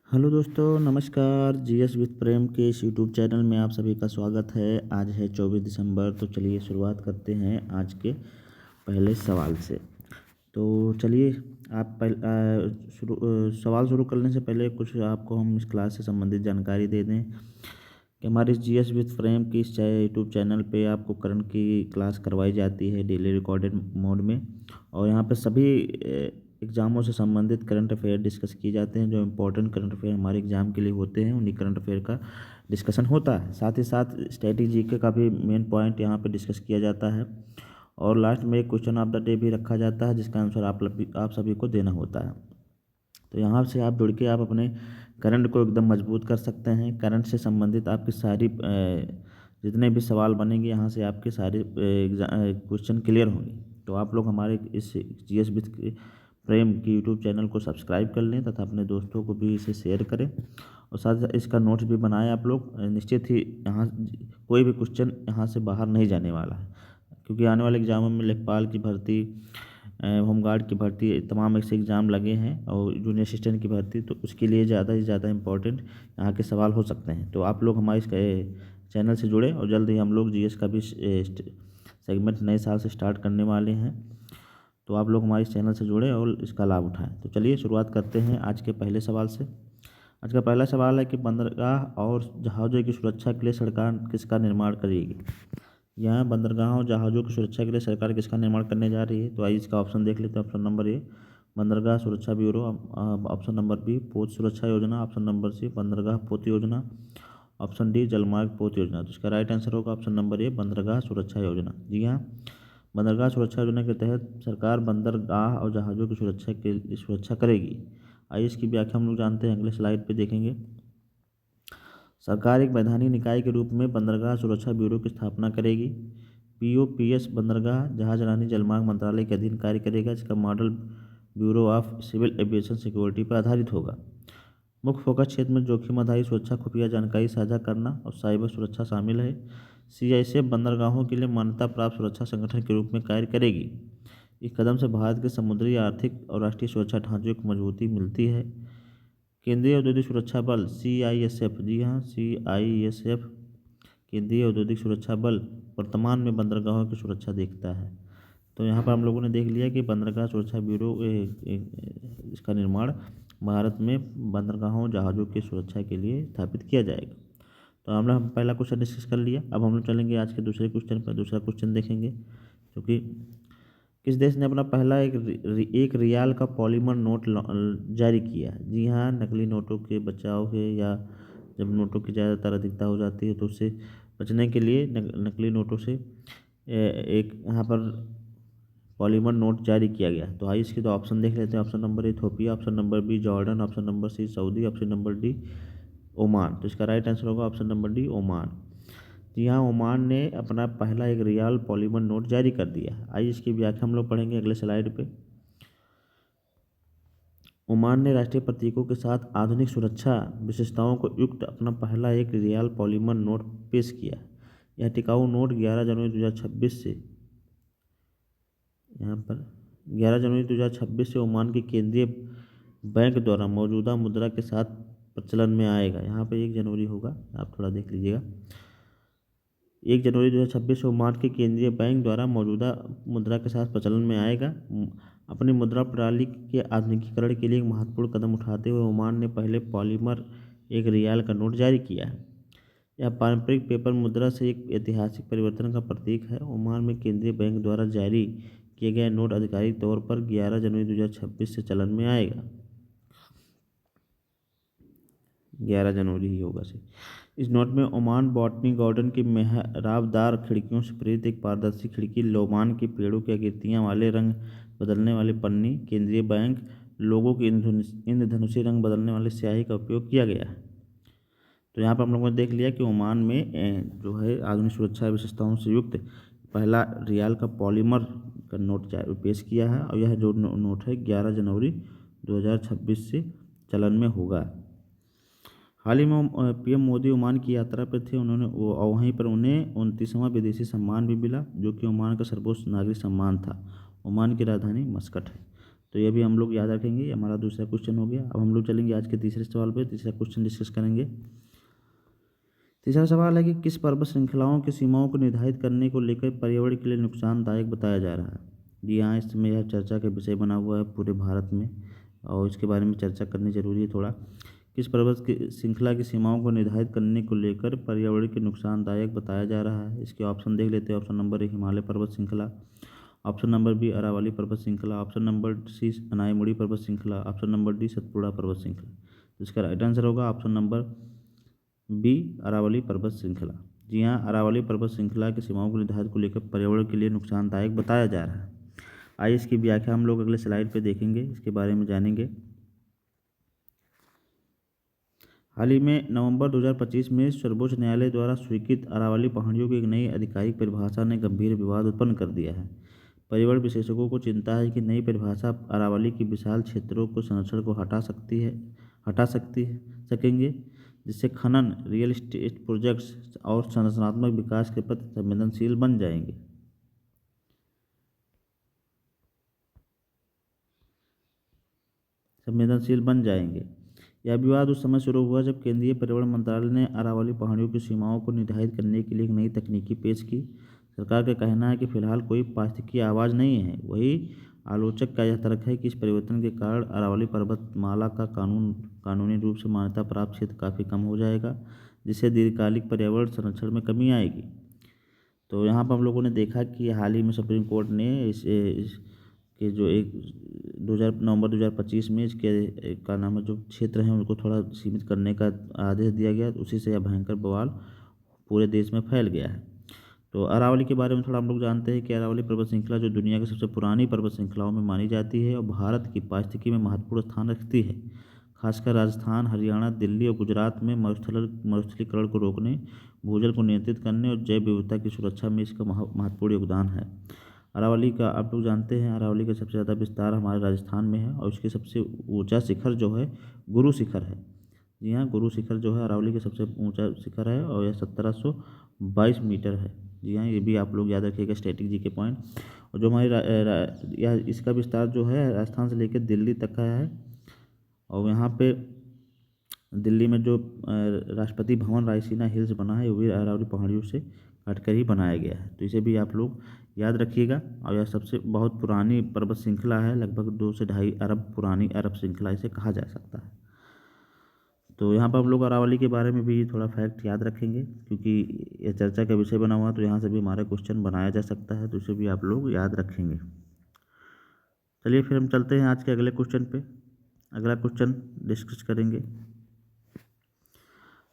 Hello दोस्तों, नमस्कार। GS with प्रेम के इस यूट्यूब चैनल में आप सभी का स्वागत है। आज है 24 दिसंबर। तो चलिए शुरुआत करते हैं आज के पहले सवाल से। तो चलिए, आप सवाल शुरू करने से पहले कुछ आपको हम इस क्लास से संबंधित जानकारी दे दें कि हमारे इस जीएस विथ प्रेम की इस यूट्यूब चैनल पे आपको करंट की क्लास करवाई जाती है डेली रिकॉर्डेड मोड में। और यहाँ पे सभी एग्ज़ामों से संबंधित करंट अफेयर डिस्कस किए जाते हैं। जो इम्पोर्टेंट करंट अफेयर हमारे एग्ज़ाम के लिए होते हैं, उन्हीं करंट अफेयर का डिस्कशन होता है। साथ ही साथ स्ट्रेटेजी के का भी मेन पॉइंट यहाँ पे डिस्कस किया जाता है। और लास्ट में एक क्वेश्चन ऑफ द डे भी रखा जाता है, जिसका आंसर आप सभी को देना होता है। तो यहाँ से आप जुड़ के आप अपने करंट को एकदम मजबूत कर सकते हैं। करंट से संबंधित आपकी सारी जितने भी सवाल बनेंगे, यहाँ से आपके सारे क्वेश्चन क्लियर होंगे। तो आप लोग हमारे इस जीएस विथ प्रेम की यूट्यूब चैनल को सब्सक्राइब कर लें तथा अपने दोस्तों को भी इसे शेयर करें। और साथ साथ इसका नोट्स भी बनाएं आप लोग। निश्चित ही यहाँ कोई भी क्वेश्चन यहाँ से बाहर नहीं जाने वाला है, क्योंकि आने वाले एग्जामों में लेखपाल की भर्ती, होमगार्ड की भर्ती, तमाम ऐसे एग्ज़ाम लगे हैं, और जूनियर असिस्टेंट की भर्ती, तो उसके लिए ज़्यादा से ज़्यादा इम्पोर्टेंट यहाँ के सवाल हो सकते हैं। तो आप लोग हमारे इस चैनल से जुड़े, और जल्द ही हम लोग जीएस का भी सेगमेंट नए साल से स्टार्ट करने वाले हैं। तो आप लोग हमारे इस चैनल से जुड़े और इसका लाभ उठाएं। तो चलिए शुरुआत करते हैं आज के पहले सवाल से। आज का पहला सवाल है कि बंदरगाह और जहाज़ों की सुरक्षा के लिए सरकार किसका निर्माण करेगी। यहाँ बंदरगाहों और जहाज़ों की सुरक्षा के लिए सरकार किसका निर्माण करने जा रही है। तो आइए इसका ऑप्शन देख लेते हैं। ऑप्शन नंबर ए, बंदरगाह सुरक्षा ब्यूरो। ऑप्शन नंबर बी, पोत सुरक्षा योजना। ऑप्शन नंबर सी, बंदरगाह पोत योजना। ऑप्शन डी, जलमार्ग पोत योजना। तो इसका राइट आंसर होगा ऑप्शन नंबर ए, बंदरगाह सुरक्षा योजना। जी हाँ, बंदरगाह सुरक्षा योजना के तहत सरकार बंदरगाह और जहाज़ों की सुरक्षा करेगी। आइए इसकी व्याख्या हम लोग जानते हैं, अगले स्लाइड पे देखेंगे। सरकार एक वैधानिक निकाय के रूप में बंदरगाह सुरक्षा ब्यूरो की स्थापना करेगी। पीओपीएस बंदरगाह जहाजरानी जलमार्ग मंत्रालय के अधीन कार्य करेगा। इसका model bureau of civil aviation security पर आधारित होगा। मुख्य फोकस क्षेत्र में जोखिम आधारित सुरक्षा, खुफिया जानकारी साझा करना और साइबर सुरक्षा शामिल है। सीआईएसएफ बंदरगाहों के लिए मान्यता प्राप्त सुरक्षा संगठन के रूप में कार्य करेगी। इस कदम से भारत के समुद्री, आर्थिक और राष्ट्रीय सुरक्षा ढांचे को मजबूती मिलती है। केंद्रीय औद्योगिक सुरक्षा बल सीआईएसएफ, जी हाँ सीआईएसएफ, केंद्रीय औद्योगिक सुरक्षा बल वर्तमान में बंदरगाहों की सुरक्षा देखता है। तो यहाँ पर हम लोगों ने देख लिया कि बंदरगाह सुरक्षा ब्यूरो इसका निर्माण भारत में बंदरगाहों, जहाज़ों की सुरक्षा के लिए स्थापित किया जाएगा। तो हम पहला क्वेश्चन डिस्कस कर लिया। अब हम लोग चलेंगे आज के दूसरे क्वेश्चन पर। दूसरा क्वेश्चन देखेंगे, क्योंकि किस देश ने अपना पहला एक रियाल का पॉलीमर नोट जारी किया। जी हाँ, नकली नोटों के बचाव है, या जब नोटों की ज़्यादातर अधिकता हो जाती है तो उससे बचने के लिए नकली नोटों से एक यहाँ पर पॉलीमर नोट जारी किया गया। तो आइए इसके दो ऑप्शन देख लेते हैं। Option number A, Ethiopia. Option number B, Jordan. Option number C, Saudi. Option number D, Oman. तो इसका राइट आंसर होगा ऑप्शन नंबर डी, ओमान। जी हाँ, ओमान ने अपना पहला एक रियाल पॉलीमर नोट जारी कर दिया। आइए इसकी व्याख्या हम लोग पढ़ेंगे अगले स्लाइड पे। ओमान ने राष्ट्रीय प्रतीकों के साथ आधुनिक सुरक्षा विशेषताओं को युक्त अपना पहला एक रियाल पॉलीमर नोट पेश किया। यह टिकाऊ नोट 11 जनवरी 2026 से यहाँ पर 11 जनवरी 2026 से ओमान के केंद्रीय बैंक द्वारा मौजूदा मुद्रा के साथ प्रचलन में आएगा। यहाँ पर 1 जनवरी होगा, आप थोड़ा देख लीजिएगा। 1 जनवरी 2026 से ओमान के केंद्रीय बैंक द्वारा मौजूदा मुद्रा के साथ प्रचलन में आएगा। अपनी मुद्रा प्रणाली के आधुनिकीकरण के लिए एक महत्वपूर्ण कदम उठाते हुए ओमान ने पहले पॉलीमर एक रियाल का नोट जारी किया है। यह पारंपरिक पेपर मुद्रा से एक ऐतिहासिक परिवर्तन का प्रतीक है। ओमान में केंद्रीय बैंक द्वारा जारी किए गए नोट आधिकारिक तौर पर 11 जनवरी 2026 से चलन में आएगा। 11 जनवरी ही होगा से। इस नोट में ओमान बॉटनी गार्डन की मेहराबदार खिड़कियों से प्रेरित एक पारदर्शी खिड़की, लोबान के पेड़ों की आकृतियाँ वाले रंग बदलने वाली पन्नी, केंद्रीय बैंक लोगों के इंद्रधनुषी रंग बदलने वाले स्याही का उपयोग किया गया है। तो यहाँ पर हम लोगों ने देख लिया कि ओमान में जो है आधुनिक सुरक्षा विशेषताओं से युक्त पहला रियाल का पॉलीमर का नोट पेश किया है, और यह जो नोट है 11 जनवरी 2026 से चलन में होगा। हाल ही में पीएम मोदी ओमान की यात्रा पर थे। वहीं पर उन्हें 29वां विदेशी सम्मान भी मिला, जो कि ओमान का सर्वोच्च नागरिक सम्मान था। ओमान की राजधानी मस्कट है। तो ये भी हम लोग याद रखेंगे। हमारा दूसरा क्वेश्चन हो गया। अब हम लोग चलेंगे आज के तीसरे सवाल पे, तीसरा क्वेश्चन डिस्कस करेंगे। तीसरा सवाल है कि किस पर्वत श्रृंखलाओं की सीमाओं को निर्धारित करने को लेकर पर्यावरण के लिए नुकसानदायक बताया जा रहा है। जी हाँ, इसमें यह चर्चा का विषय बना हुआ है पूरे भारत में, और इसके बारे में चर्चा करनी जरूरी है थोड़ा। किस पर्वत की श्रृंखला की सीमाओं को निर्धारित करने को लेकर पर्यावरण के नुकसानदायक बताया जा रहा है। इसके ऑप्शन देख लेते हैं। ऑप्शन नंबर 1 हिमालय पर्वत श्रृंखला, ऑप्शन नंबर बी अरावली पर्वत श्रृंखला, ऑप्शन नंबर सी अनाईमुड़ी पर्वत श्रृंखला, ऑप्शन नंबर डी सतपुड़ा पर्वत श्रृंखला। तो इसका राइट आंसर होगा ऑप्शन नंबर बी अरावली पर्वत श्रृंखला। जी हाँ, अरावली पर्वत श्रृंखला की सीमाओं को निर्धारित को लेकर पर्यावरण के लिए नुकसानदायक बताया जा रहा है। आइए इसकी व्याख्या हम लोग अगले स्लाइड पे देखेंगे, इसके बारे में जानेंगे। हाल ही में नवंबर 2025 में सर्वोच्च न्यायालय द्वारा स्वीकृत अरावली पहाड़ियों की एक नई आधिकारिक परिभाषा ने गंभीर विवाद उत्पन्न कर दिया है। पर्यावरण विशेषज्ञों को चिंता है कि नई परिभाषा अरावली की विशाल क्षेत्रों को संरक्षण को हटा सकेंगे, जिससे खनन, रियल एस्टेट प्रोजेक्ट्स और संरचनात्मक विकास के प्रति संवेदनशील बन जाएंगे। यह विवाद उस समय शुरू हुआ जब केंद्रीय पर्यावरण मंत्रालय ने अरावली पहाड़ियों की सीमाओं को निर्धारित करने के लिए एक नई तकनीकी पेश की। सरकार का कहना है कि फिलहाल कोई पारिस्थितिकी आवाज़ नहीं है। वही आलोचक का यह तर्क है कि इस परिवर्तन के कारण अरावली पर्वतमाला का कानूनी रूप से मान्यता प्राप्त क्षेत्र काफ़ी कम हो जाएगा, जिससे दीर्घकालिक पर्यावरण संरक्षण में कमी आएगी। तो यहाँ पर हम लोगों ने देखा कि हाल ही में सुप्रीम कोर्ट ने के जो नवंबर 2025 में इसके का नाम है जो क्षेत्र हैं उनको थोड़ा सीमित करने का आदेश दिया गया। तो उसी से यह भयंकर बवाल पूरे देश में फैल गया है। तो अरावली के बारे में थोड़ा हम लोग जानते हैं कि अरावली पर्वत श्रृंखला जो दुनिया की सबसे पुरानी पर्वत श्रृंखलाओं में मानी जाती है और भारत की पारिस्थितिकी में महत्वपूर्ण स्थान रखती है। खासकर राजस्थान, हरियाणा, दिल्ली और गुजरात में मरुस्थलीकरण को रोकने, भूजल को नियंत्रित करने और जैव विविधता की सुरक्षा में इसका महत्वपूर्ण योगदान है। अरावली का आप लोग जानते हैं, अरावली का सबसे ज़्यादा विस्तार हमारे राजस्थान में है और इसके सबसे ऊंचा शिखर जो है गुरु शिखर है। जी हाँ, गुरु शिखर जो है अरावली का सबसे ऊंचा शिखर है और यह 1722 मीटर है। जी हाँ, ये भी आप लोग याद रखिएगा स्टैटिक जी के पॉइंट। और जो हमारी यह इसका विस्तार जो है राजस्थान से लेकर दिल्ली तक का है। और यहाँ पे दिल्ली में जो राष्ट्रपति भवन रायसीना हिल्स बना है वो भी अरावली पहाड़ियों से काटकर ही बनाया गया है। तो इसे भी आप लोग याद रखिएगा। और यह सबसे बहुत पुरानी पर्वत श्रृंखला है, लगभग 2 से ढाई अरब पुरानी अरब श्रृंखला इसे कहा जा सकता है। तो यहाँ पर हम लोग अरावली के बारे में भी थोड़ा फैक्ट याद रखेंगे, क्योंकि यह चर्चा का विषय बना हुआ तो यहाँ से भी हमारा क्वेश्चन बनाया जा सकता है, तो इसे भी आप लोग याद रखेंगे। चलिए फिर हम चलते हैं आज के अगले क्वेश्चन पे। अगला क्वेश्चन डिस्कस करेंगे।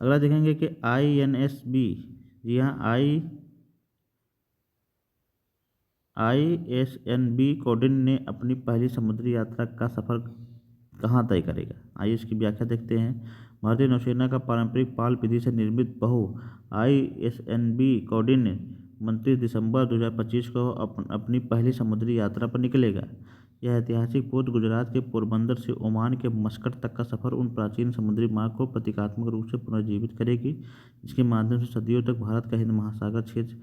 अगला देखेंगे कि INSB, जी हाँ, ISNB कोडिन ने अपनी पहली समुद्री यात्रा का सफ़र कहाँ तय करेगा। आइए इसकी व्याख्या देखते हैं। भारतीय नौसेना का पारंपरिक पाल विधि से निर्मित बहु ISNB कोडिन 29 दिसंबर 2025 को अपनी पहली समुद्री यात्रा पर निकलेगा। यह ऐतिहासिक पोत गुजरात के पोरबंदर से ओमान के मस्कट तक का सफ़र उन प्राचीन समुद्री मार्ग को प्रतीकात्मक रूप से पुनर्जीवित करेगी, जिसके माध्यम से सदियों तक भारत का हिंद महासागर क्षेत्र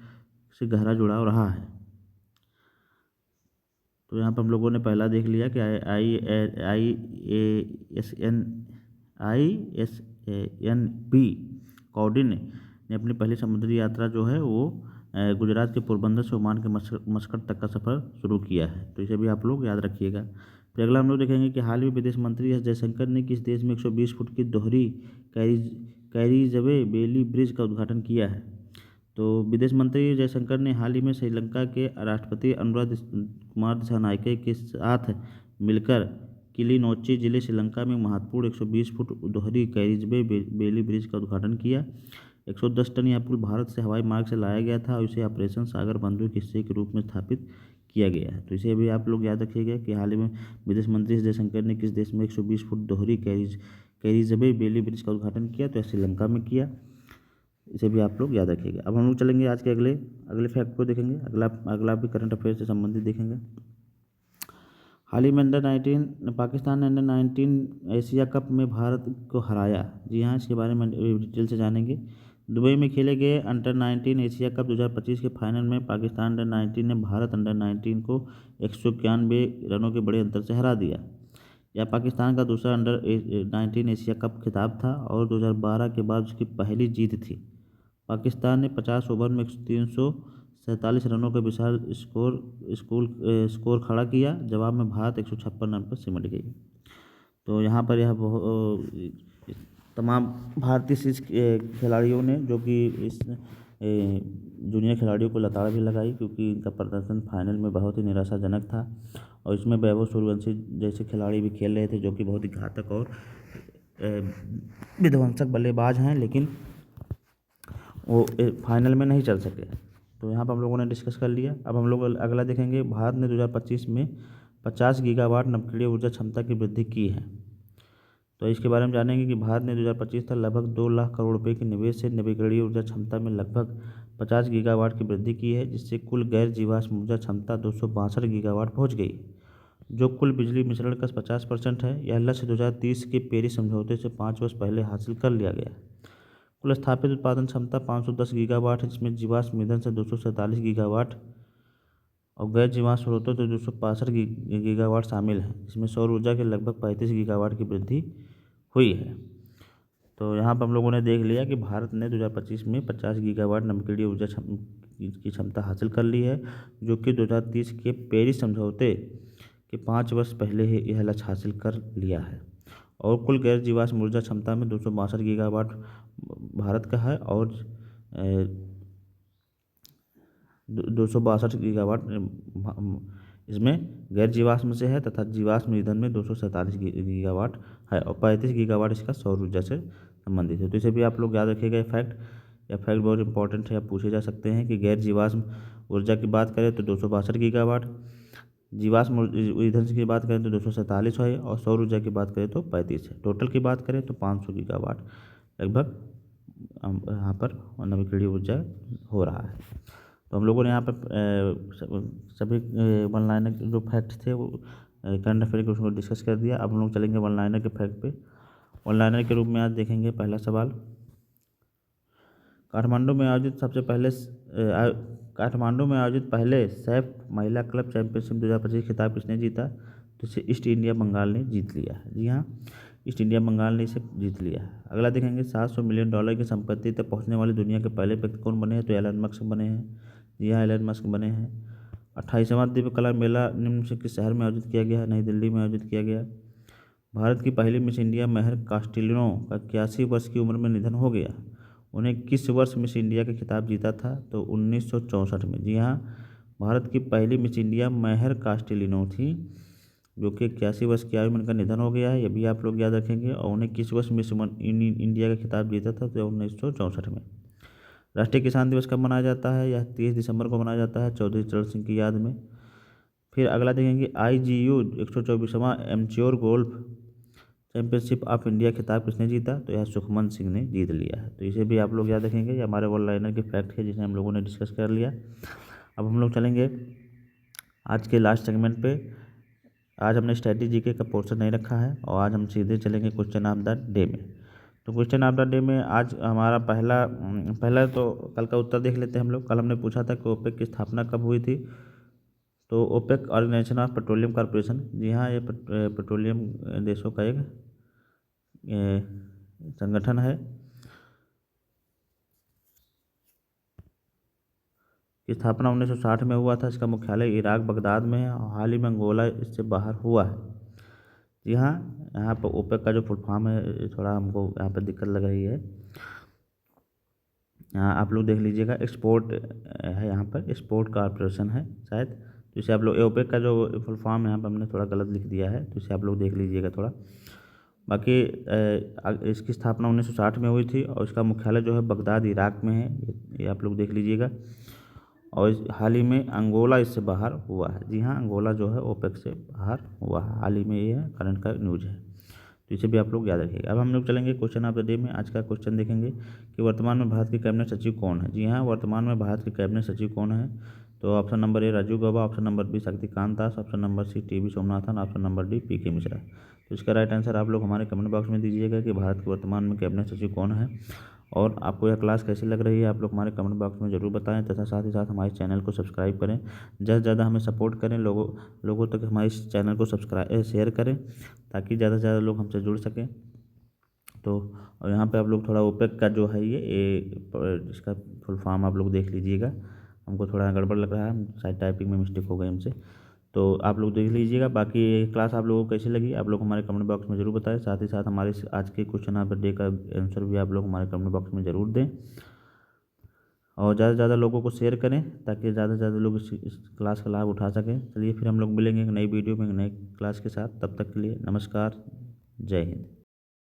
से गहरा जुड़ाव रहा है। तो यहाँ पर हम लोगों ने पहला देख लिया कि ISNB कोडिन ने अपनी पहली समुद्री यात्रा जो है वो गुजरात के पोरबंदर से ओमान के मस्कट तक का सफ़र शुरू किया है। तो इसे भी आप लोग याद रखिएगा। फिर अगला हम लोग देखेंगे कि हाल ही में विदेश मंत्री एस जयशंकर ने किस देश में 120 फुट की दोहरी कैरीजवे बेली ब्रिज का उद्घाटन किया है। तो विदेश मंत्री जयशंकर ने हाल ही में श्रीलंका के राष्ट्रपति अनुराग कुमार दिसानायके के साथ मिलकर किलिनोची जिले श्रीलंका में महत्वपूर्ण 120 फुट दोहरी कैरीजवे बेली ब्रिज का उद्घाटन किया। 110 टन यह पुल भारत से हवाई मार्ग से लाया गया था और इसे ऑपरेशन सागर बंधु के हिस्से के रूप में स्थापित किया गया है। तो इसे भी आप लोग याद रखिएगा कि हाल ही में विदेश मंत्री जयशंकर ने किस देश में 120 फुट दोहरी कैरीजवे बेली ब्रिज का उद्घाटन किया, तो श्रीलंका में किया। इसे भी आप लोग याद रखिएगा। अब हम लोग चलेंगे आज के अगले फैक्ट को देखेंगे। अगला भी करंट अफेयर से संबंधित देखेंगे। हाल ही में पाकिस्तान ने अंडर 19 एशिया कप में भारत को हराया। जी हाँ, इसके बारे में डिटेल से जानेंगे। दुबई में खेले गए अंडर-19 एशिया कप 2025 के फाइनल में पाकिस्तान अंडर-19 ने भारत अंडर-19 को 191 रनों के बड़े अंतर से हरा दिया। यह पाकिस्तान का दूसरा अंडर-19 एशिया कप खिताब था और 2012 के बाद उसकी पहली जीत थी। पाकिस्तान ने 50 ओवर में 347 रनों का विशाल स्कोर खड़ा किया। जवाब में भारत 156 रन पर सिमट गई। तो यहाँ पर यह तमाम भारतीय शीर्ष खिलाड़ियों ने जो कि इस जूनियर खिलाड़ियों को लताड़ भी लगाई, क्योंकि इनका प्रदर्शन फाइनल में बहुत ही निराशाजनक था। और इसमें वैभव सूर्यवंशी जैसे खिलाड़ी भी खेल रहे थे, जो कि बहुत ही घातक और विध्वंसक बल्लेबाज हैं, लेकिन वो फाइनल में नहीं चल सके। तो यहाँ पर हम लोगों ने डिस्कस कर लिया। अब हम लोग अगला देखेंगे। भारत ने 2025 में 50 गीगावाट नवीकरणीय ऊर्जा क्षमता की वृद्धि की है। तो इसके बारे में जानेंगे कि भारत ने 2025 तक लगभग 2 लाख करोड़ रुपए के निवेश से नवीकरणीय ऊर्जा क्षमता में लगभग 50 गीगावाट की वृद्धि की है, जिससे कुल गैर जीवाश्म ऊर्जा क्षमता 262 गीगावाट पहुँच गई, जो कुल बिजली मिश्रण का 50% है। यह लक्ष्य 2030 के पेरिस समझौते से 5 वर्ष पहले हासिल कर लिया गया। कुल स्थापित उत्पादन क्षमता 510 गीगावाट है, जिसमें जीवाश्म ईंधन से 247 गीगावाट और गैर जीवाश्म स्रोतों से 265 गीगावाट शामिल हैं। इसमें सौर ऊर्जा के लगभग 35 गीगावाट की वृद्धि हुई है। तो यहाँ पर हम लोगों ने देख लिया कि भारत ने 2025 में 50 गीगावाट नवीकरणीय ऊर्जा की क्षमता हासिल कर ली है, जो कि 2030 के पेरिस समझौते के 5 वर्ष पहले ही यह लक्ष्य हासिल कर लिया है। और कुल गैर जीवाश्म ऊर्जा क्षमता में 262 गीगावाट भारत का है और 262 गीगावाट इसमें गैर जीवाश्म से है, तथा जीवाश्म ईंधन में 247 गीगावाट है और 35 गीगावाट इसका सौर ऊर्जा से संबंधित है। तो इसे भी आप लोग याद रखिएगा। यह फैक्ट बहुत इंपॉर्टेंट है, पूछे जा सकते हैं कि गैर जीवाश्म ऊर्जा की बात करें तो 262 गीगावाट, जीवाश्म ईंधन की बात करें तो 247 है और सौर ऊर्जा की बात करें तो 35 है। टोटल की बात करें तो 500 गीगावाट लगभग यहाँ पर नवीकरणीय ऊर्जा हो रहा है। तो हम लोगों ने यहाँ पर सभी वन लाइनर जो फैक्ट थे वो करंट अफेयर के उसको डिस्कस कर दिया। अब हम लोग चलेंगे वन लाइनर के फैक्ट पे। वन लाइनर के रूप में आज देखेंगे पहला सवाल, काठमांडू में आयोजित पहले सैफ महिला क्लब चैंपियनशिप 2025 खिताब किसने जीता? तो इसे ईस्ट इंडिया बंगाल ने जीत लिया है। जी हाँ, ईस्ट इंडिया बंगाल ने इसे जीत लिया है। अगला देखेंगे, $700 मिलियन की संपत्ति तक पहुंचने वाले दुनिया के पहले व्यक्ति कौन बने हैं? तो एलन मस्क बने हैं। जी हाँ, एलन मस्क बने हैं। 28वां दिव्य कला मेला निम्न से किस शहर में आयोजित किया गया है? नई दिल्ली में आयोजित किया गया। भारत की पहली मिस इंडिया महर कास्टिलिनो का 81 वर्ष की उम्र में निधन हो गया। उन्हें किस वर्ष मिस इंडिया का खिताब जीता था? तो 1964 में। जी हाँ, भारत की पहली मिस इंडिया महर कास्टिलिनो थी, जो कि 81 वर्ष की आयु में उनका निधन हो गया है। ये भी आप लोग याद रखेंगे। और उन्हें किस वर्ष मिस इंडिया का खिताब जीता था? तो 1964 में। राष्ट्रीय किसान दिवस कब मनाया जाता है? यह 30 दिसंबर को मनाया जाता है, चौधरी चरण सिंह की याद में। फिर अगला देखेंगे, IGU 124वां amateur golf championship of India खिताब किसने जीता? तो यह सुखमन सिंह ने जीत लिया है। तो इसे भी आप लोग याद रखेंगे। ये हमारे वन लाइनर के फैक्ट है, जिसे हम लोगों ने डिस्कस कर लिया। अब हम लोग चलेंगे आज के लास्ट सेगमेंट पे। आज हमने स्ट्रैटेजी के का पोर्शन नहीं रखा है और आज हम सीधे चलेंगे क्वेश्चन ऑफ द डे में। तो क्वेश्चन ऑफ द डे में आज हमारा पहला तो कल का उत्तर देख लेते हैं हम लोग। कल हमने पूछा था कि ओपेक की स्थापना कब हुई थी? तो OPEC organisation of petroleum corporation. जी हाँ, ये पेट्रोलियम देशों का एक संगठन है। की स्थापना 1960 में हुआ था। इसका मुख्यालय इराक बगदाद में है और हाल ही में अंगोला इससे बाहर हुआ है। जी हाँ, यहाँ पर ओपेक का जो फुल फॉर्म है थोड़ा हमको यहाँ पर दिक्कत लग रही है। यहाँ आप लोग देख लीजिएगा, एक्सपोर्ट है, यहाँ पर एक्सपोर्ट कॉरपोरेशन है शायद। तो इसे आप लोग, ओपेक का जो फुल फॉर्म यहाँ पर हमने थोड़ा गलत लिख दिया है, तो इसे आप लोग देख लीजिएगा थोड़ा। बाकी इसकी स्थापना 1960 में हुई थी और इसका मुख्यालय जो है बगदाद इराक में है। ये आप लोग देख लीजिएगा। और हाल ही में अंगोला इससे बाहर हुआ है। जी हाँ, अंगोला जो है ओपेक से बाहर हुआ है हाल ही में, ये है करंट का न्यूज़ है। तो इसे भी आप लोग याद रखिएगा। अब हम लोग चलेंगे क्वेश्चन ऑफ द डे में। आज का क्वेश्चन देखेंगे कि वर्तमान में भारत के कैबिनेट सचिव कौन है? जी हाँ, वर्तमान में भारत के कैबिनेट सचिव कौन है? तो option number A Rajiv Gauba, option number B Shaktikanta Das, option number C T V Somanathan, option number D P K Mishra. तो इसका राइट आंसर आप लोग हमारे कमेंट बॉक्स में दीजिएगा कि भारत के वर्तमान में कैबिनेट सचिव कौन है। और आपको यह क्लास कैसी लग रही है आप लोग हमारे कमेंट बॉक्स में ज़रूर बताएं, तथा साथ ही साथ हमारे चैनल को सब्सक्राइब करें। ज़्यादा से ज़्यादा हमें सपोर्ट करें, लोगों तक हमारे इस चैनल को शेयर करें, ताकि ज़्यादा से ज़्यादा लोग हमसे जुड़ सकें। तो और यहाँ पे आप लोग थोड़ा ओपेक का जो है ये इसका फुल फॉर्म आप लोग देख लीजिएगा। हमको थोड़ा गड़बड़ लग रहा है, शायद टाइपिंग में मिस्टेक हो गई हमसे, तो आप लोग देख लीजिएगा। बाकी ये क्लास आप लोगों को कैसी लगी आप लोग हमारे कमेंट बॉक्स में ज़रूर बताएं। साथ ही साथ हमारे आज के क्वेश्चन ऑफ द डे का आंसर भी आप लोग हमारे कमेंट बॉक्स में ज़रूर दें, और ज़्यादा से ज़्यादा लोगों को शेयर करें, ताकि ज़्यादा से ज़्यादा लोग इस क्लास का लाभ उठा सकें। चलिए फिर हम लोग मिलेंगे एक नई वीडियो में, एक नई क्लास के साथ। तब तक के लिए नमस्कार, जय हिंद।